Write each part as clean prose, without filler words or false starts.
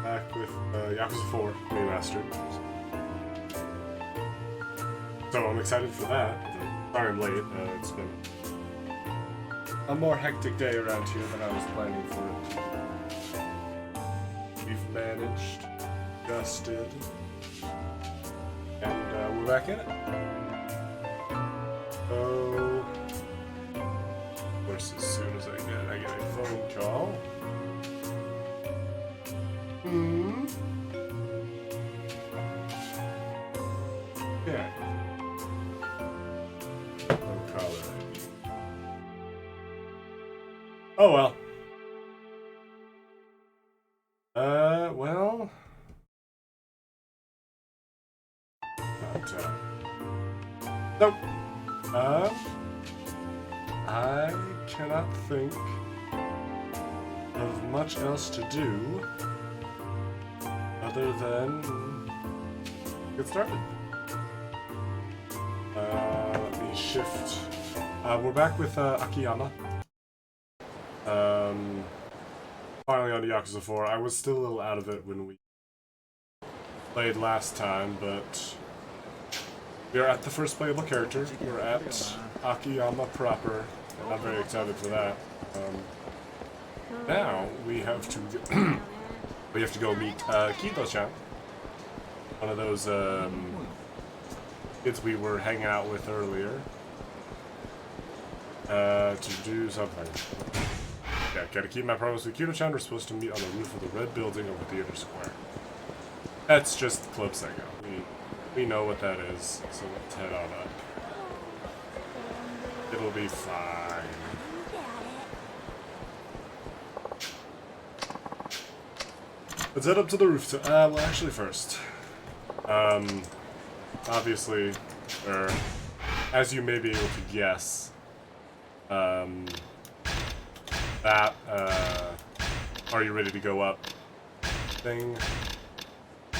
back with Yakuza 4 remastered. So I'm excited for that. Sorry I'm late. It's been a more hectic day around here than I was planning for it. We've managed, dusted, and we're back in it. So, of course, as soon as I get a phone call. Yeah. No caller ID. Oh well. Well. Nope. I cannot think of much else to do other than get started. Let me shift. We're back with Akiyama. Finally on Yakuza 4. I was still a little out of it when we played last time, but we are at the first playable character. We're at Akiyama proper, and I'm very excited for that. Now we have to go meet Kido-chan, one of those kids we were hanging out with earlier, to do something. Yeah, gotta keep my promise with Kido-chan. We're supposed to meet on the roof of the red building over Theater Square. That's just Club Sego. We know what that is, so let's head on up. It'll be fine. Let's head up to the roof. Well, actually first. Obviously, or as you may be able to guess, that, are you ready to go up thing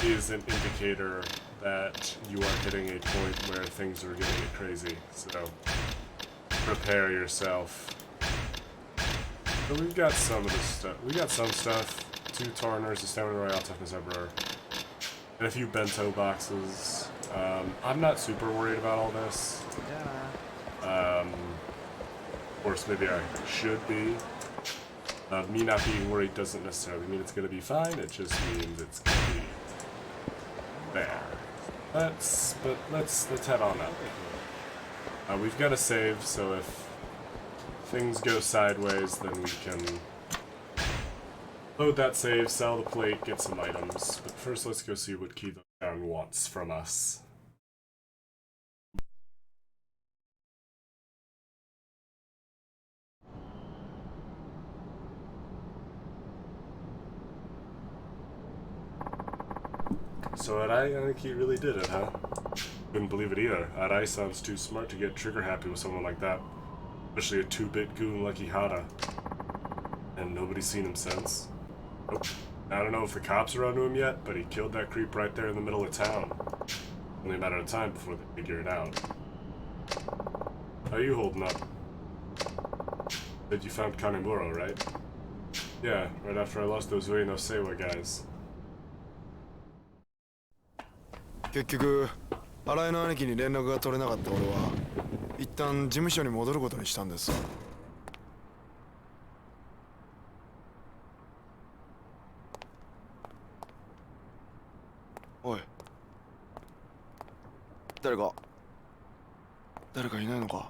is an indicator that you are hitting a point where things are gonna get crazy, so prepare yourself. So we've got some of this stuff. We got some stuff. 2 Tarners, a Stamina Royale, Toughness Emperor, and a few bento boxes. I'm not super worried about all this. Of course, maybe I should be. Me not being worried doesn't necessarily mean it's gonna be fine, it just means it's gonna be there. Let's head on up. We've got a save, so if things go sideways, then we can load that save, sell the plate, get some items. But first, let's go see what Kido-chan wants from us. So Arai really did it, huh? Couldn't believe it either. Arai sounds too smart to get trigger happy with someone like that. Especially a 2-bit goon like Ihara. And nobody's seen him since. Nope. I don't know if the cops are onto him yet, but he killed that creep right there in the middle of town. Only a matter of time before they figure it out. How are you holding up? Said you found Kanemura, right? Yeah, right after I lost those Ueno Seiwa guys. 結局新井の兄貴に連絡が取れなかった俺は一旦事務所に戻ることにしたんです。おい、誰かいないのか。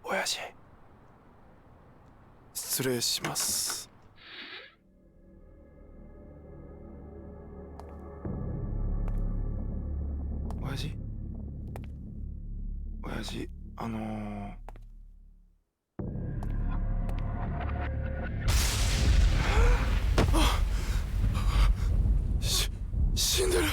親父、失礼します。親父、死んでる。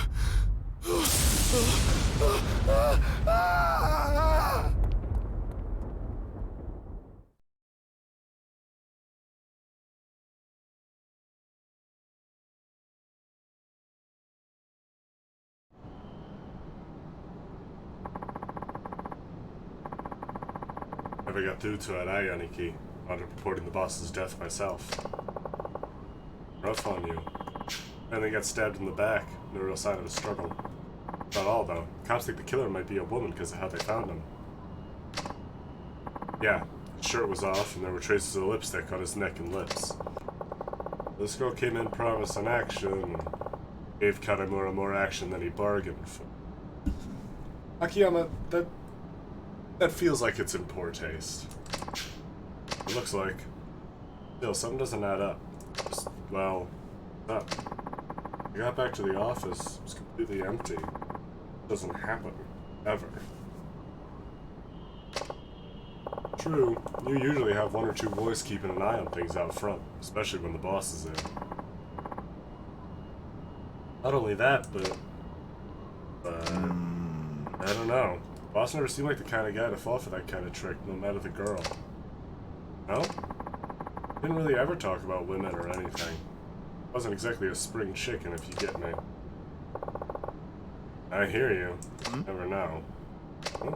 Never got through to Arai, Aniki. Wound up reporting the boss's death myself. Rough on you. And they got stabbed in the back. No real sign of a struggle. Not all, though. Cops think the killer might be a woman because of how they found him. Yeah, his shirt was off, and there were traces of lipstick on his neck and lips. This girl came in promising action, gave Kanemura more action than he bargained for. Akiyama, that feels like it's in poor taste. It looks like. Still, something doesn't add up. Just, well, up. I got back to the office, it was completely empty. It doesn't happen. Ever. True, you usually have one or two boys keeping an eye on things out front, especially when the boss is in. Not only that, but I don't know. Boss never seemed like the kind of guy to fall for that kind of trick, no matter the girl. No? Didn't really ever talk about women or anything. Wasn't exactly a spring chicken, if you get me. I hear you. Never know. Huh?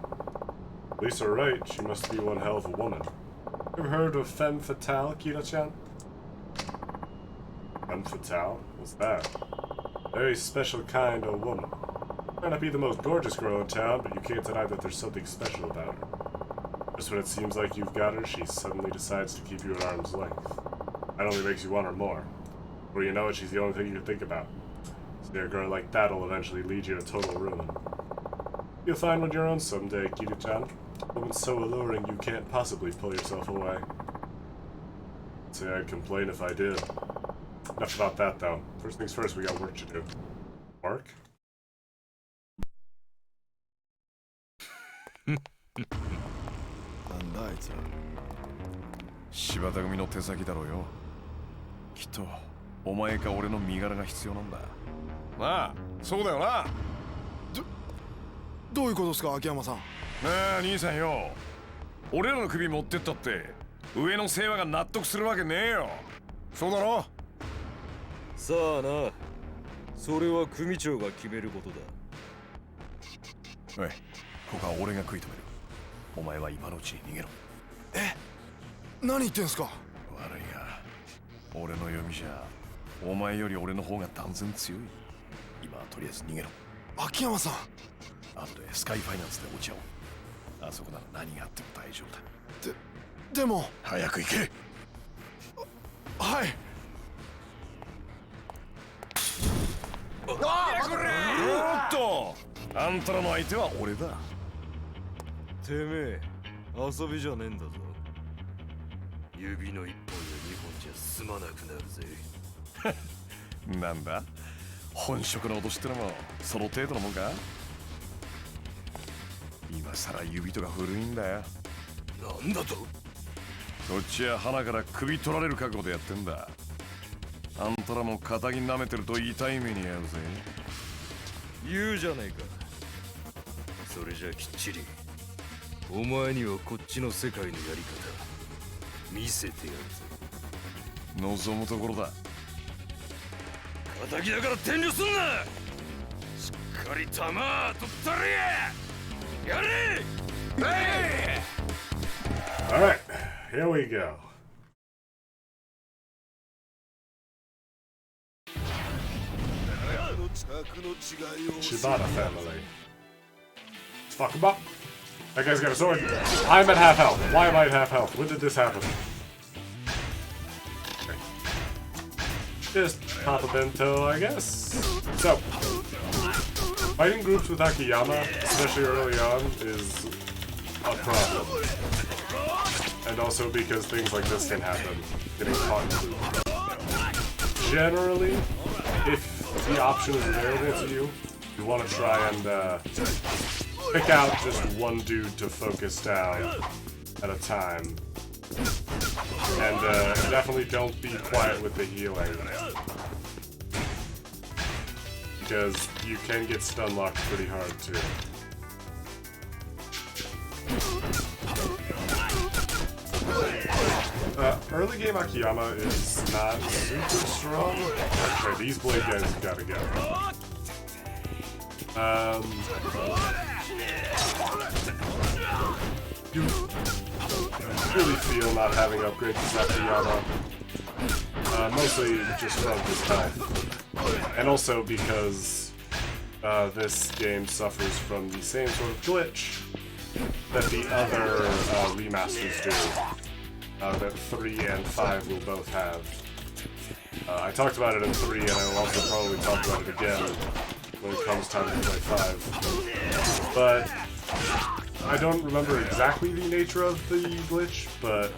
Police are right, she must be one hell of a woman. Ever heard of femme fatale, Kira-chan? Femme fatale? What's that? Very special kind of woman. Might not be the most gorgeous girl in town, but you can't deny that there's something special about her. Just when it seems like you've got her, she suddenly decides to keep you at arm's length. That only makes you want her more. Before you know it, she's the only thing you can think about. See, a girl like that'll eventually lead you to total ruin. You'll find one your own someday, Kira-chan. A woman so alluring you can't possibly pull yourself away. I'd say I'd complain if I did. Enough about that, though. First things first, we got work to do. Work? なんだあいつら。柴田組の手先だろうよ。きっとお前か俺の身柄が必要なんだ。なあ、そうだよな。どういうことですか、秋山さん。なあ、兄さんよ。俺らの首持ってったって上の世話が納得するわけねえよ。そうだろ。さあな、それは組長が決めることだ。おい、ここは俺が食い止める。お前は今のうちに逃げろ。何言ってんすか。悪いが、俺の読みじゃお前より俺の方が断然強い。今はとりあえず逃げろ。秋山さん。後でスカイファイナンスで落ち合おう。あそこなら何があっても大丈夫だ。でも。早く行け。はい。おっと、あんたらの相手は俺だ。てめえ、遊びじゃねえんだぞ。指の一本や二本じゃ済まなくなるぜ。なんだ、本職の脅しってのもその程度のもんか。今さら指とか古いんだよ。なんだと。こっちは鼻から首取られる覚悟でやってんだ。あんたらも仇舐めてると痛い目に遭うぜ。言うじゃねえか。それじゃきっちりお前にはこっちの世界のやり方見せてやるぜ。望むところだ。仇だから遠慮すんな。しっかり弾取ったれやれ。Alright, here we go. Shibata family. Fuck him up. That guy's got a sword. I'm at half health. Why am I at half health? When did this happen? Okay. Just pop a bento, I guess. So, fighting groups with Akiyama, especially early on, is a problem. And also because things like this can happen. Getting caught in the loop. Generally, if the option is available to you, you want to try and pick out just one dude to focus down at a time. And definitely don't be quiet with the healing. Because you can get stun locked pretty hard too. Early game Akiyama is not super strong. Okay, these blade guys have gotta go. really feel not having upgrades to Akiyama. Mostly just from his health. And also because this game suffers from the same sort of glitch that the other remasters do. That 3 and 5 will both have. I talked about it in 3, and I will also probably talk about it again when it comes time to play 5. But I don't remember exactly the nature of the glitch, but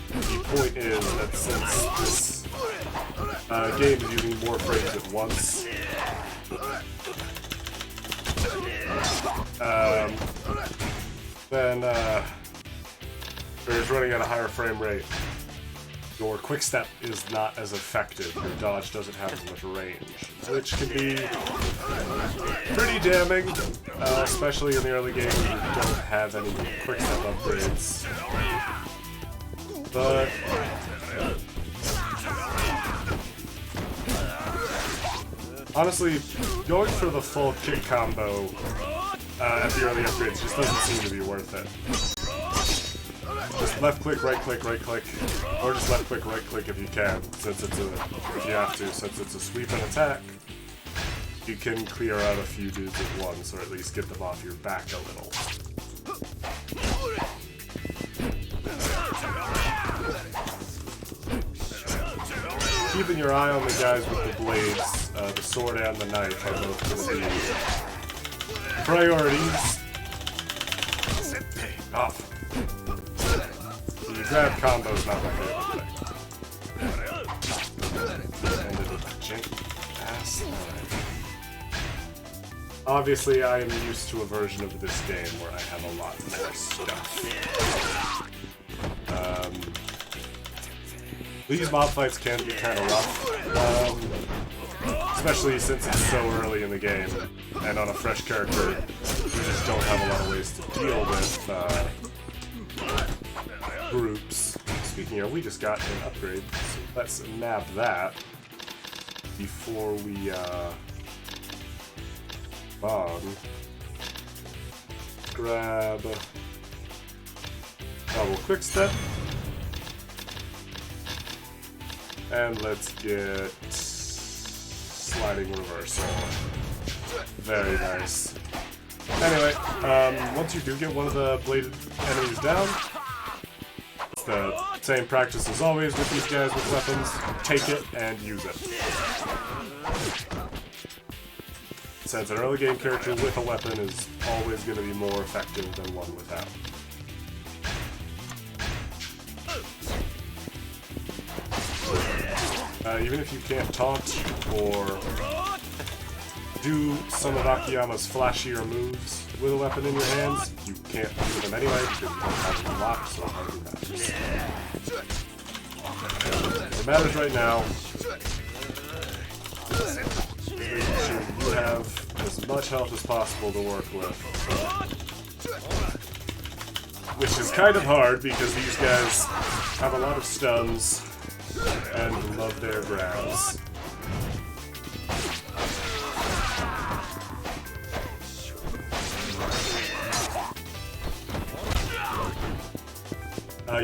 the point is that since this game is using more frames at once, then or is running at a higher frame rate, your quick step is not as effective. Your dodge doesn't have as much range, which can be pretty damning, especially in the early game when you don't have any quick step upgrades. But honestly, going for the full kick combo at the early upgrades just doesn't seem to be worth it. Just left click, right click, right click, or just left click, right click if you can, since it's since it's a sweep and attack. You can clear out a few dudes at once, or at least get them off your back a little. Keeping your eye on the guys with the blades, the sword and the knife are both going to be priorities. Off. The grab combo is not my favorite thing. Ended with a janky ass line. Obviously, I am used to a version of this game where I have a lot more stuff. These mob fights can be kind of rough, especially since it's so early in the game, and on a fresh character, you just don't have a lot of ways to deal with groups. Speaking of, we just got an upgrade, so let's nab that before we grab double quick step. And let's get sliding reversal. Very nice. Anyway, once you do get one of the bladed enemies down, it's the same practice as always with these guys with weapons. Take it and use it. Since an early game character with a weapon is always going to be more effective than one without. Even if you can't taunt or do some of Akiyama's flashier moves with a weapon in your hands, you can't do them anyway because you don't have them locked, so it hardly matters. What matters right now is making sure you have as much health as possible to work with. Which is kind of hard because these guys have a lot of stuns and love their grabs.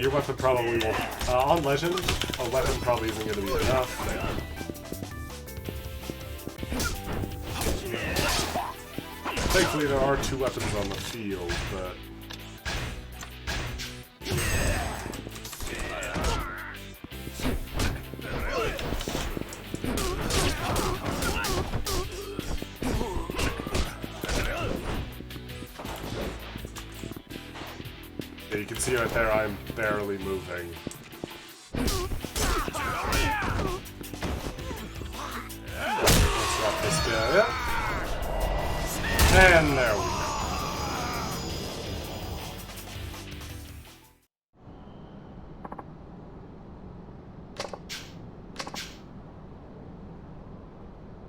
Your weapon probably won't. On Legend, a weapon probably isn't going to be enough. Thankfully, there are 2 weapons on the field, but. You can see right there, I'm barely moving. Let's drop this guy up. And there we go.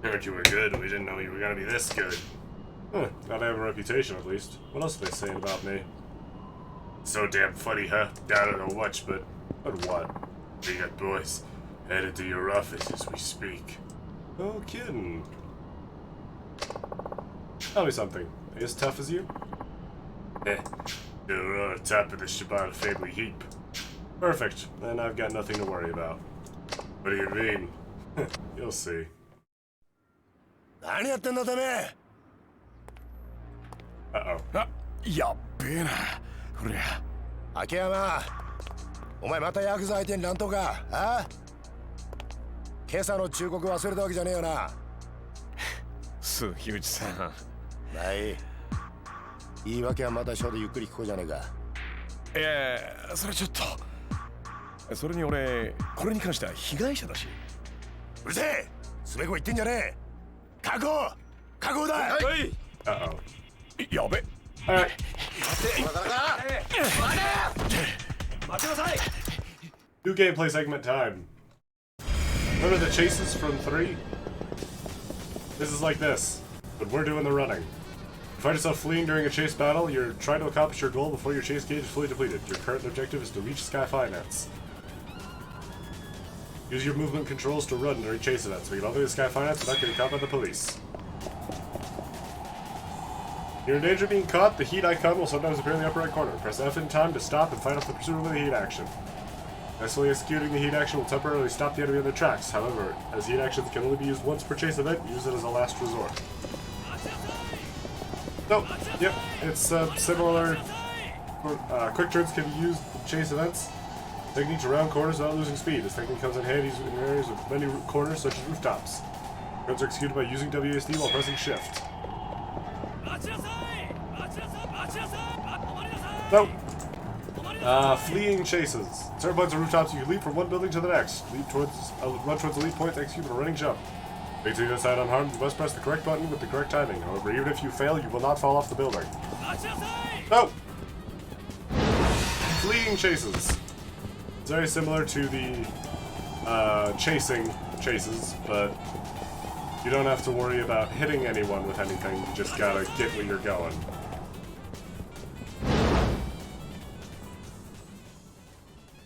Heard you were good, we didn't know you were gonna be this good. Huh, glad I have a reputation at least. What else are they saying about me? So damn funny, huh? I don't know much, but what? We got boys headed to your office as we speak. No kidding. Tell me something. Are you as tough as you? Tap of the Shibata family heap. Perfect. Then I've got nothing to worry about. What do you mean? You'll see. 何やってんだてめえ Uh-oh. あ、やっべえな。こりゃ。秋山お前またヤクザ相手に乱闘かあ今朝の忠告忘れたわけじゃねえよな杉内さん。まあいい言い訳はまた署でゆっくり聞こうじゃねえかそれちょっと。それに俺、これに関しては被害者だし。うるせえすべこ言ってんじゃねえ確保確保だはい Uh-oh. やべ。Alright. 待ちなさい New gameplay segment time. Remember the chases from 3? This is like this, but we're doing the running. You find yourself fleeing during a chase battle, you're trying to accomplish your goal before your chase gauge is fully depleted. Your current objective is to reach Sky Finance. Use your movement controls to run during chase events. We can only the Sky Finance without getting caught by the police. You're in danger of being caught. The heat icon will sometimes appear in the upper right corner. Press F in time to stop and fight off the pursuer with the heat action. Successfully executing the heat action will temporarily stop the enemy in their tracks. However, as heat actions can only be used once per chase event, use it as a last resort. Nope. Yep. It's similar. Quick turns can be used in chase events. Techniques around corners without losing speed. This technique comes in handy in areas with many corners, such as rooftops. Turns are executed by using WSD while pressing Shift. Nope. Fleeing chases. At certain points on rooftops, you can leap from one building to the next. Run towards the leap point, execute a running jump. Make sure you decide unharmed, you must press the correct button with the correct timing. However, even if you fail, you will not fall off the building. No! Fleeing chases. It's very similar to the chasing chases, but you don't have to worry about hitting anyone with anything, you just gotta get where you're going.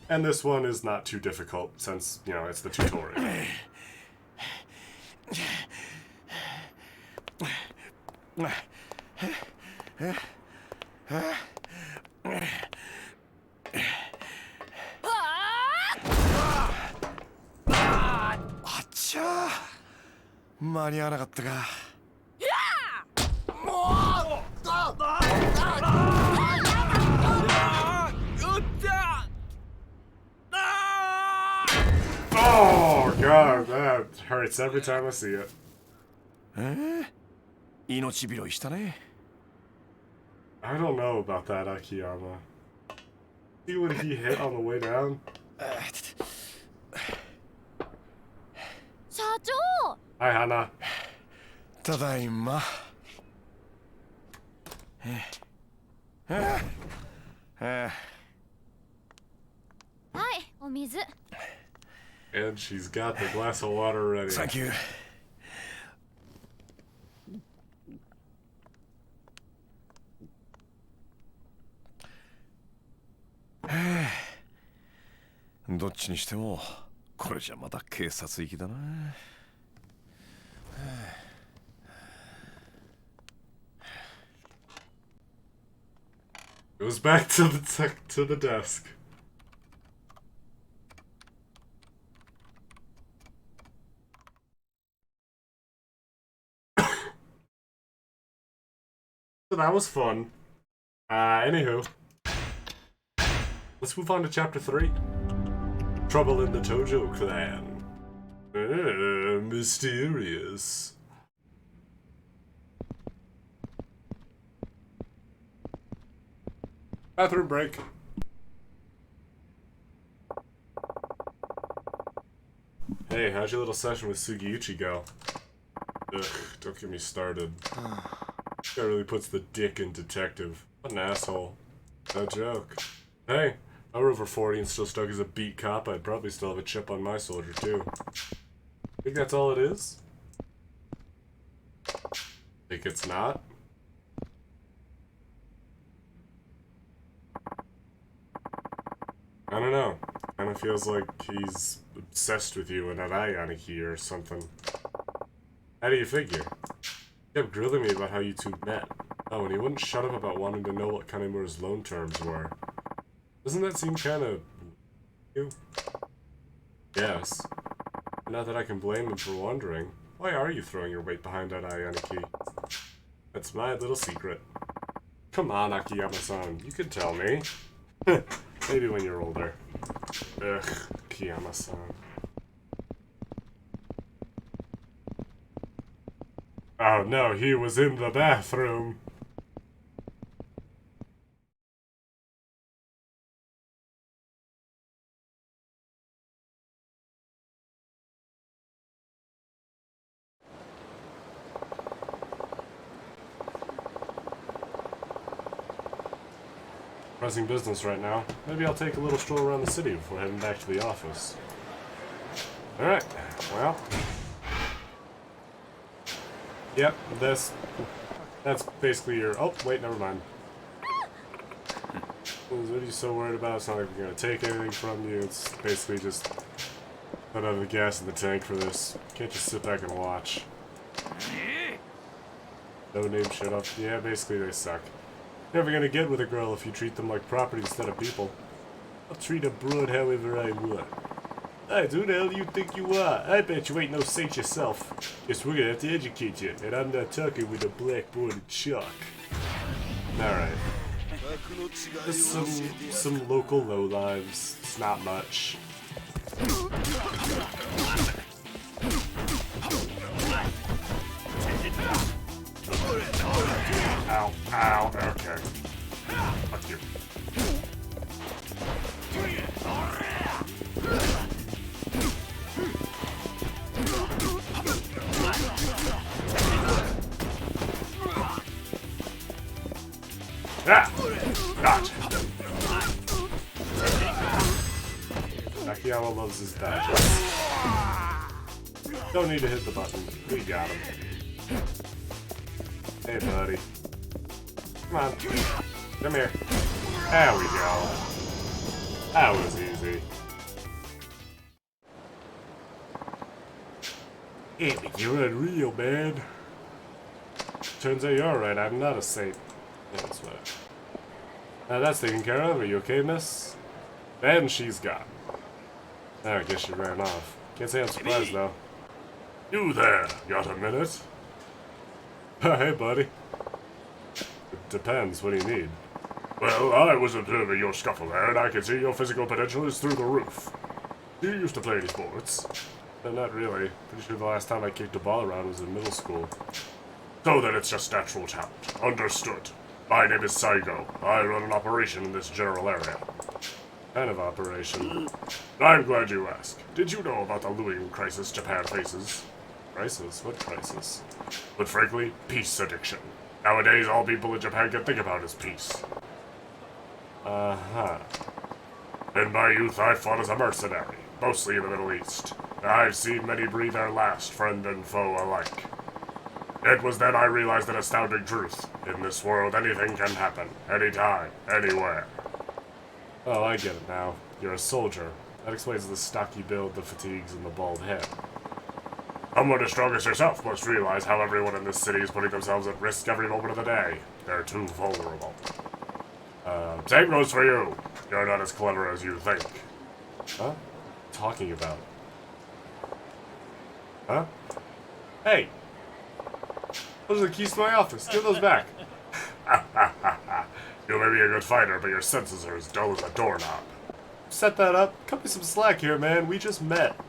And this one is not too difficult since, you know, it's the tutorial. Achha! 間に合わなかったか。Oh god, that hurts every time I see it. 命拾いしたね。I don't know about that, Akiyama. See what he hit on the way down? 社長 Hi, Hana. ただいま。はいお水 And she's got the glass of water ready. Thank you. どっちにしてもこれじゃまた警察行きだな。Goes back to the desk. So that was fun. Anywho. Let's move on to chapter 3. Trouble in the Tojo clan. Mysterious. Bathroom break. Hey, how'd your little session with Sugiuchi go? Ugh, don't get me started. Guy really puts the dick in detective. What an asshole. No joke. Hey, if I were over 40 and still stuck as a beat cop, I'd probably still have a chip on my soldier too. Think that's all it is? Think it's not? I don't know. Kinda feels like he's obsessed with you and an eye on a key or something. How do you figure? He kept grilling me about how you two met. Oh, and he wouldn't shut up about wanting to know what Kanemura's loan terms were. Doesn't that seem kind of... you? Yes. Not that I can blame him for wondering. Why are you throwing your weight behind that eye, Aniki? That's my little secret. Come on, Akiyama-san, you could tell me. Maybe when you're older. Ugh, Akiyama-san. Oh no, he was in the bathroom. Pressing business right now. Maybe I'll take a little stroll around the city before heading back to the office. Alright, well. Yep, that's basically your... Oh, wait, never mind. What are you so worried about? It's not like we're gonna take anything from you. It's basically just put out the gas in the tank for this. Can't just sit back and watch. No name shut up. Yeah, basically they suck. Never gonna get with a girl if you treat them like property instead of people. I'll treat a broad however I want. Hey, who the hell you think you are? I bet you ain't no saint yourself. Guess we're gonna have to educate you, and I'm not talking with a blackboard and chalk. Alright. Just some local lowlives. It's not much. Ow, ow, okay. Fuck you. Ah! Gotcha. Akiyama loves his dodges. Don't need to hit the button. We got him. Hey, buddy. Come on. Come here. There we go. That was easy. Hey, but you're unreal, man. Turns out you're alright. I'm not a saint. Yeah, that's right. Now that's taken care of. Are you okay, miss? And she's gone. Oh, I guess she ran off. Can't say I'm surprised, though. You there. Got a minute? Hey, buddy. It depends. What do you need? Well, I was observing your scuffle there, and I can see your physical potential is through the roof. Do you used to play any sports? Not really. Pretty sure the last time I kicked a ball around was in middle school. So then it's just natural talent. Understood. My name is Saigo. I run an operation in this general area. Kind of operation. I'm glad you asked. Did you know about the looming crisis Japan faces? Crisis? What crisis? But frankly, peace addiction. Nowadays, all people in Japan can think about is peace. Uh-huh. In my youth, I fought as a mercenary, mostly in the Middle East. I've seen many breathe their last, friend and foe alike. It was then I realized an astounding truth. In this world, anything can happen. Anytime. Anywhere. Oh, I get it now. You're a soldier. That explains the stocky build, the fatigues, and the bald head. Someone as strong as yourself must realize how everyone in this city is putting themselves at risk every moment of the day. They're too vulnerable. Same goes for you. You're not as clever as you think. Huh? Talking about? Huh? Hey! Those are the keys to my office. Give those back. You may be a good fighter, but your senses are as dull as a doorknob. Set that up. Cut me some slack here, man. We just met.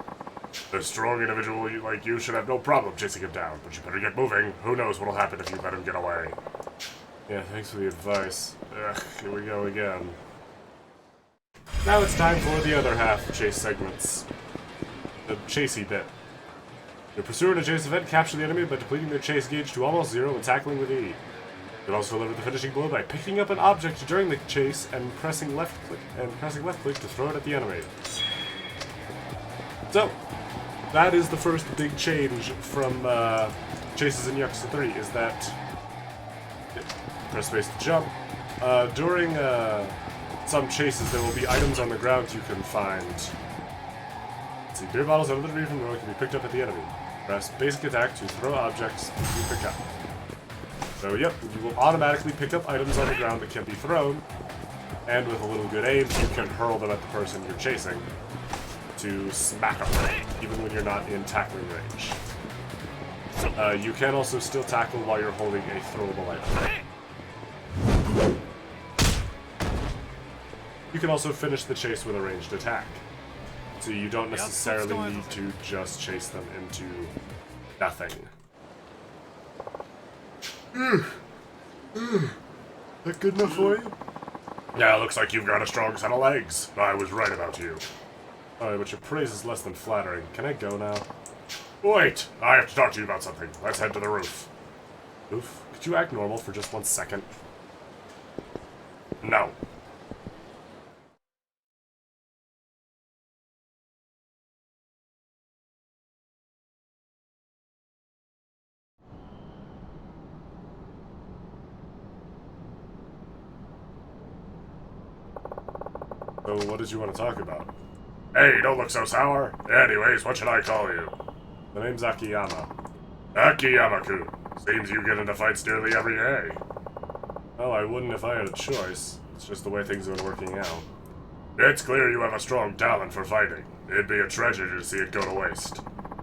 A strong individual like you should have no problem chasing him down, but you better get moving. Who knows what'll happen if you let him get away. Yeah, thanks for the advice. Ugh, here we go again. Now it's time for the other half of chase segments. The chasey bit. Your pursuer in a chase event capture the enemy by depleting their chase gauge to almost zero and tackling with E. You can also deliver the finishing blow by picking up an object during the chase and pressing left click to throw it at the enemy. So, that is the first big change from chases in Yakuza 3, is that press space to jump. During some chases, there will be items on the ground you can find. Let's see, beer bottles out of the tree from the road can be picked up at the enemy. Press basic attack to throw objects you pick up. So yep, you will automatically pick up items on the ground that can be thrown, and with a little good aim, you can hurl them at the person you're chasing to smack them, even when you're not in tackling range. You can also still tackle while you're holding a throwable item. You can also finish the chase with a ranged attack. So you don't necessarily need to just chase them into nothing. That good enough for you? Yeah, looks like you've got a strong set of legs. I was right about you. Alright, but your praise is less than flattering. Can I go now? Wait! I have to talk to you about something. Let's head to the roof. Roof? Could you act normal for just 1 second? No. So what did you want to talk about? Hey, don't look so sour. Anyways, what should I call you? The name's Akiyama. Akiyama-kun. Seems you get into fights nearly every day. Well, I wouldn't if I had a choice. It's just the way things have been working out. It's clear you have a strong talent for fighting. It'd be a tragedy to see it go to waste.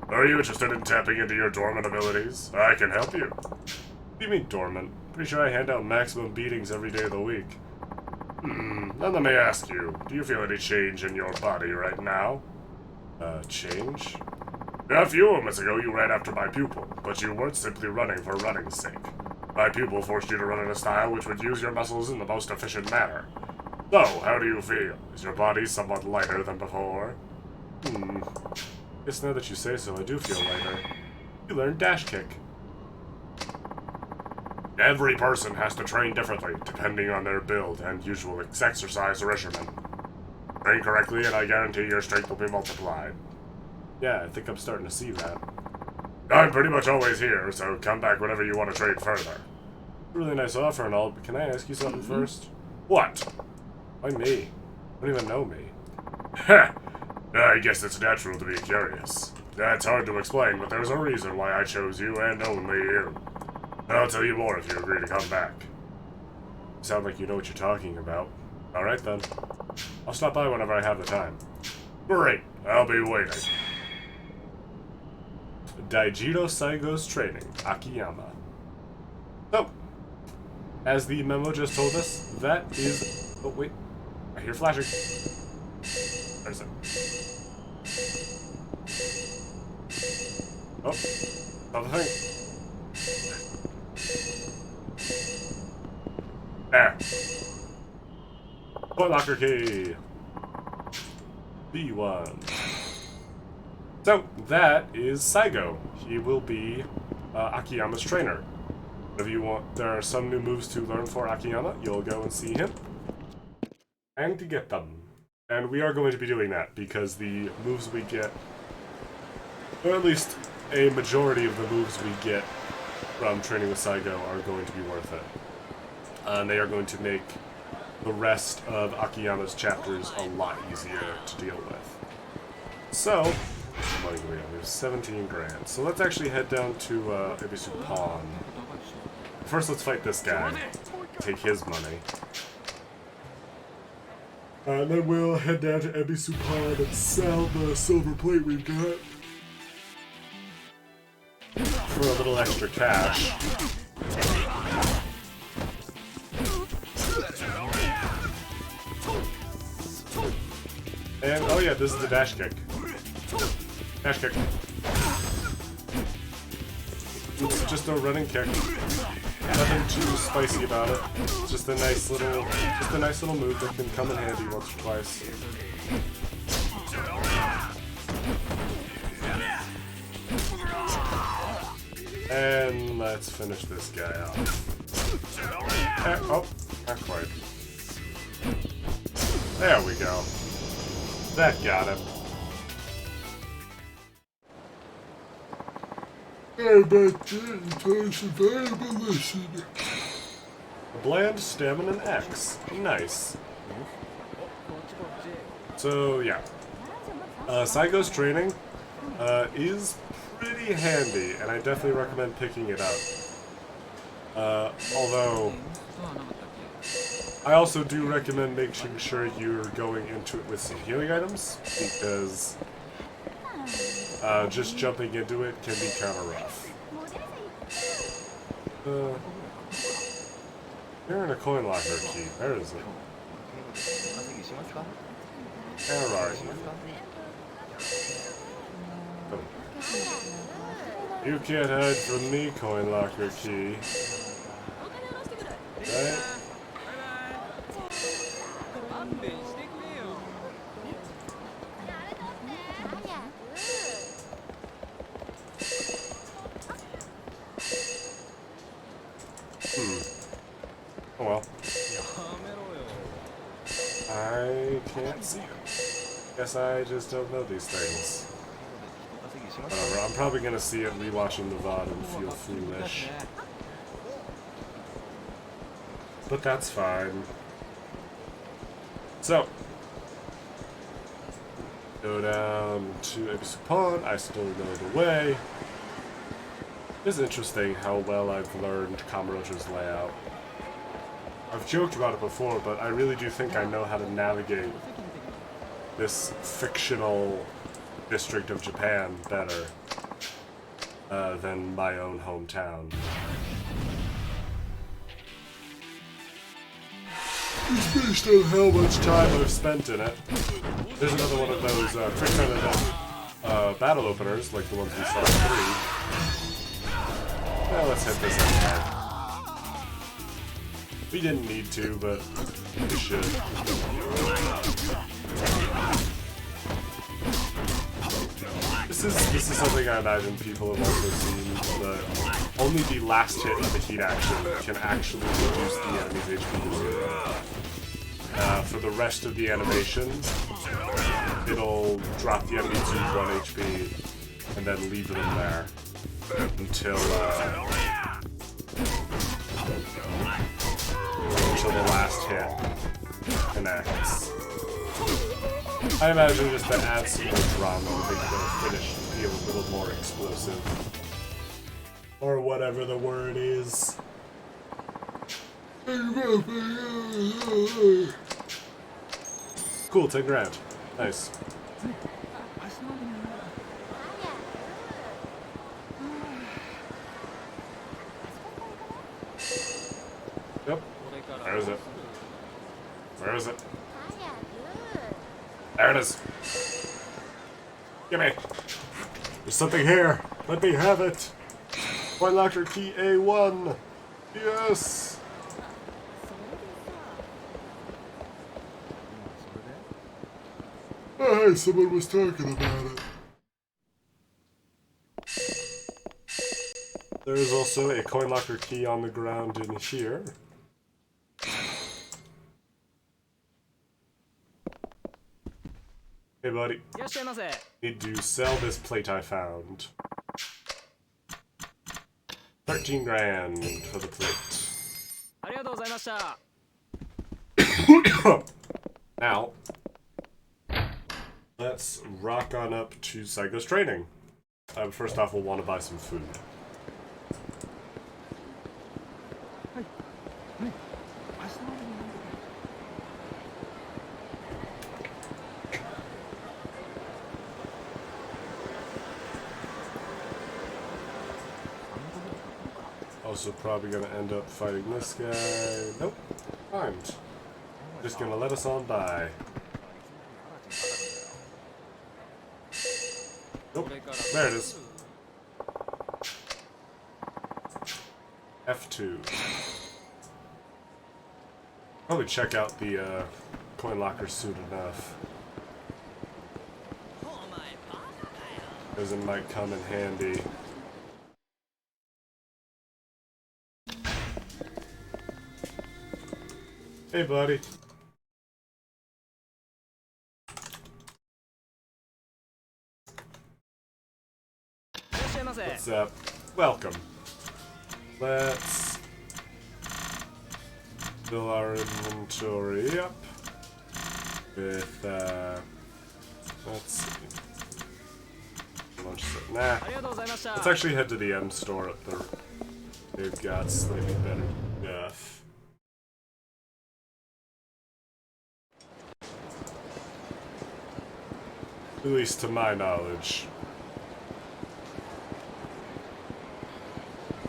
Are you interested in tapping into your dormant abilities? I can help you. What do you mean dormant? Pretty sure I hand out maximum beatings every day of the week. Then let me ask you, do you feel any change in your body right now? Change? A few moments ago you ran after my pupil, but you weren't simply running for running's sake. My pupil forced you to run in a style which would use your muscles in the most efficient manner. So, how do you feel? Is your body somewhat lighter than before? Guess now that you say so, I do feel lighter. You learned dash kick. Every person has to train differently, depending on their build and usual exercise regimen. Train correctly, and I guarantee your strength will be multiplied. Yeah, I think I'm starting to see that. I'm pretty much always here, so come back whenever you want to train further. Really nice offer and all, but can I ask you something first? What? Why me? You don't even know me. Heh! I guess it's natural to be curious. That's hard to explain, but there's a reason why I chose you and only you. I'll tell you more if you agree to come back. You sound like you know what you're talking about. Alright then. I'll stop by whenever I have the time. Great, I'll be waiting. Daijiro Saigo's training, Akiyama. So, as the memo just told us, that is... Oh, wait. I hear flashing. There's it. Oh, another thing. There. Point locker key. B1. So, that is Saigo. He will be Akiyama's trainer. If you want, there are some new moves to learn for Akiyama. You'll go and see him. And to get them. And we are going to be doing that because the moves we get, or at least a majority of the moves we get from training with Saigo are going to be worth it. And they are going to make the rest of Akiyama's chapters a lot easier to deal with. So, how much money do we have? We have 17 grand. So let's actually head down to Ebisu Pawn. First, let's fight this guy. Take his money. And then we'll head down to Ebisu Pawn and sell the silver plate we've got for a little extra cash. And, oh yeah, this is the dash kick. Dash kick. It's just a running kick. Nothing too spicy about it. It's just a nice little move that can come in handy once or twice. And let's finish this guy off. Oh, not quite. There we go. That got him. A bland stamina X. Nice. So, yeah. Saigo's training is pretty handy, and I definitely recommend picking it up. Although, I also do recommend making sure you're going into it with some healing items, because just jumping into it can be kind of rough. You're in a coin locker key. Where is it? Where are you? Oh. You can't hide from me, coin locker key. Right? Oh well. I can't see it. Guess I just don't know these things. Whatever, I'm probably gonna see it rewatching the VOD and feel foolish. But that's fine. So, go down to Ebisu Pond. I still know the way. It's interesting how well I've learned Kamurocho's layout. I've joked about it before, but I really do think I know how to navigate this fictional district of Japan better than my own hometown. It's based on how much time I've spent in it. There's another one of those quick time event battle openers, like the ones we saw in 3. Well, let's hit this anyway. We didn't need to, but we should. This is something I imagine people have also seen, but only the last hit of the heat action can actually reduce the enemy's HP to 0. For the rest of the animation, it'll drop the enemy to 1 HP and then leave them there until the last hit connects. I imagine just to add some more drama, I think the finish feel a little more explosive. Or whatever the word is. Cool, 10 grand. Nice. Yep. Where is it? Where is it? There it is. Gimme. There's something here. Let me have it. Coin locker key A1. Yes. Oh, hey, someone was talking about it. There is also a coin locker key on the ground in here. Hey, buddy. Need to sell this plate I found. 13 grand for the plate. Now, let's rock on up to Saigo's training. First off, we'll want to buy some food. Also probably gonna end up fighting this guy. Nope. Fine. Just gonna let us on by. Nope. There it is. F2. Probably check out the coin locker soon enough. Because it might come in handy. Hey, buddy. What's up? Welcome. Let's fill our inventory up with, let's see. Nah. Let's actually head to the M store at the they've got slightly better stuff. At least to my knowledge.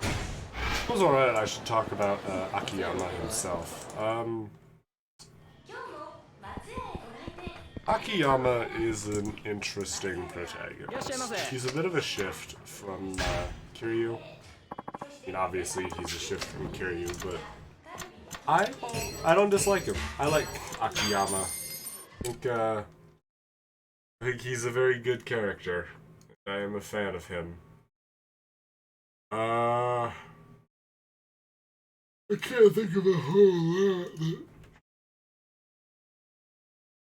It was alright, I should talk about Akiyama himself. Akiyama is an interesting protagonist. He's a bit of a shift from Kiryu. I mean, obviously he's a shift from Kiryu, but I don't dislike him. I like Akiyama. I think he's a very good character. I am a fan of him. I can't think of a whole lot.